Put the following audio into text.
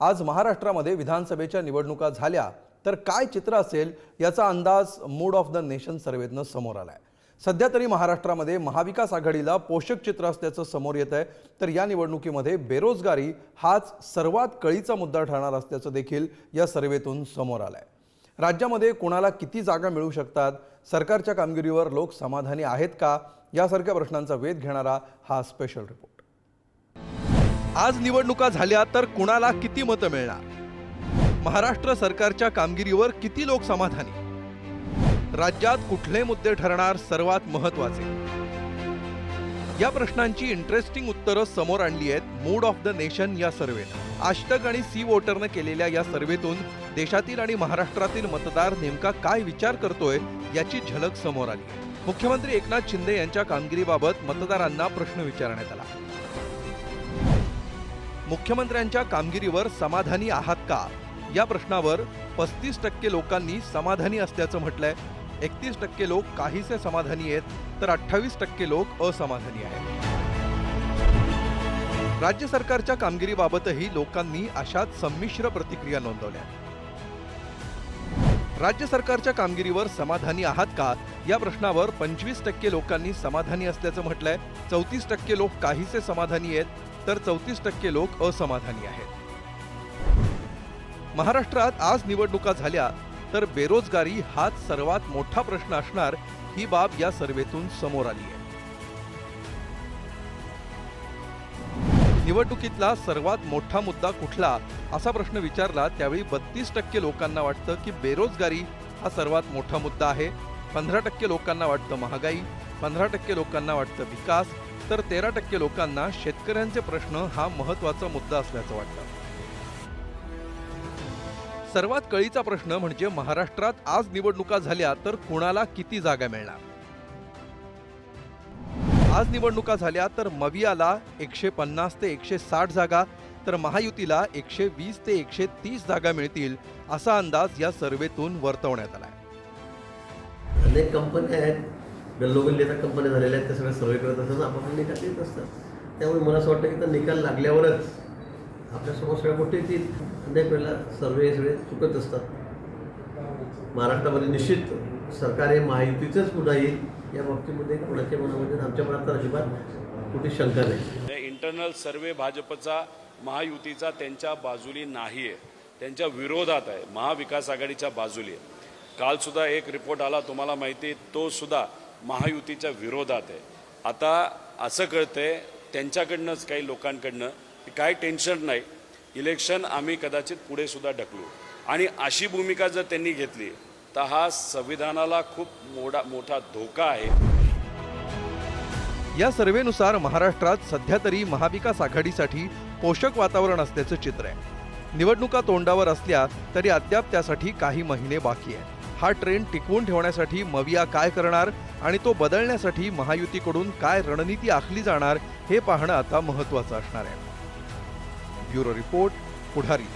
आज महाराष्ट्रामध्ये विधानसभेच्या निवडणुका झाल्या तर काय चित्र असेल याचा अंदाज मूड ऑफ द नेशन सर्वेतनं समोर आलाय। सध्या तरी महाराष्ट्रामध्ये महाविकास आघाडीला पोषक चित्र असल्याचं समोर येत आहे, तर या निवडणुकीमध्ये बेरोजगारी हाच सर्वात कळीचा मुद्दा ठरणार असल्याचं देखील या सर्वेतून समोर आलंय। राज्यामध्ये कोणाला किती जागा मिळू शकतात, सरकारच्या कामगिरीवर लोक समाधानी आहेत का, यासारख्या प्रश्नांचा वेध घेणारा हा स्पेशल रिपोर्ट। आज निवडणुका झाल्या तर कुणाला किती मतं मिळणार, महाराष्ट्र सरकारच्या कामगिरीवर किती लोक समाधानी, राज्यात कुठले मुद्दे ठरणार सर्वात महत्त्वाचे, या प्रश्नांची इंटरेस्टिंग उत्तरं समोर आणली आहेत मूड ऑफ द नेशन या सर्वेनं। आजतक आणि सी वोटरनं केलेल्या या सर्वेतून देशातील आणि महाराष्ट्रातील मतदार नेमका काय विचार करतोय याची झलक समोर आली। मुख्यमंत्री एकनाथ शिंदे यांच्या कामगिरीबाबत मतदारांना प्रश्न विचारण्यात आला। मुख्यमंत्र्यांच्या कामगिरीवर समाधानी आहात का, या प्रश्नावर 35% लोकांनी समाधानी असल्याचं म्हटलंय। 31% लोक काहीसे समाधानी आहेत, तर 28% लोक असमाधानी आहेत। राज्य सरकारच्या कामगिरीबाबतही लोकांनी अशाच संमिश्र प्रतिक्रिया नोंदवल्या। राज्य सरकारच्या कामगिरीवर समाधानी आहात का, या प्रश्नावर 25% लोकांनी समाधानी असल्याचं म्हटलंय। 34% लोक काहीसे समाधानी आहेत, तर 34% लोक असमाधानी आहेत। महाराष्ट्रात आज निवडणुका झाल्या तर बेरोजगारी हाच सर्वात मोठा प्रश्न असणार, ही बाब या सर्वेतून समोर आली आहे। निवडणुकीतला सर्वात मोठा मुद्दा कुठला, असा प्रश्न विचारला त्यावेळी 32% लोकांना वाटतं की बेरोजगारी हा सर्वात मोठा मुद्दा आहे। 15% लोकांना वाटतं महागाई, 15% लोकांना वाटतं विकास, तर 13% लोकांना शेतकऱ्यांचे प्रश्न हा महत्त्वाचा मुद्दा असल्याचं वाटतं। सर्वात कळीचा प्रश्न म्हणजे महाराष्ट्रात आज निवडणुका झाल्या तर कुणाला किती जागा मिळणार। आज निवडणुका झाल्या तर मवियाला 150 ते 160 जागा, तर महायुतीला 120 ते 130 जागा मिळतील, असा अंदाज या सर्वेतून वर्तवण्यात आलाय। अनेक कंपन्या आहेत, गल्लोगल्ली आता कंपन्या झालेल्या आहेत, त्या सगळ्या सर्वे करत असतात, आपापले निकाल देत असतात। त्यामुळे मला असं वाटतं की त्या निकाल लागल्यावरच आपल्यासमोर सगळ्या गोष्टी येतील। अनेक वेळेला सर्वे सगळे चुकत असतात। महाराष्ट्रामध्ये निश्चित सरकार हे महायुतीचंच पुन्हा येईल, या बाबतीमध्ये कोणाच्या मनामध्ये आमच्या मनात तर अजिबात कुठे शंका नाही। इंटरनल सर्वे भाजपचा महायुतीचा त्यांच्या बाजूली नाही आहे, त्यांच्या विरोधात आहे, महाविकास आघाडीच्या बाजूली आहे। काल सुद्धा एक रिपोर्ट आला, तुम्हाला माहिती, तो सुद्धा महायुतीच्या विरोधात आहे। आता असं कळतंय त्यांच्याकडनंच, काही लोकांकडनं, की काय टेन्शन नाही, इलेक्शन आम्ही कदाचित पुढे सुद्धा ढकलू, आणि अशी भूमिका जर त्यांनी घेतली तर हा संविधानाला खूप मोठा धोका आहे। या सर्वेनुसार महाराष्ट्रात सध्या तरी महाविकास आघाडीसाठी पोषक वातावरण असल्याचं चित्र आहे। निवडणुका तोंडावर असल्या तरी अद्याप त्यासाठी काही महिने बाकी आहेत। हा ट्रेंड टिकवून ठेवण्यासाठी मविया काय करणार आणि तो बदलण्यासाठी महायुतीकडून काय रणनीती आखली जाणार, हे पाहणं आता महत्त्वाचं असणार आहे। ब्युरो रिपोर्ट, पुढारी।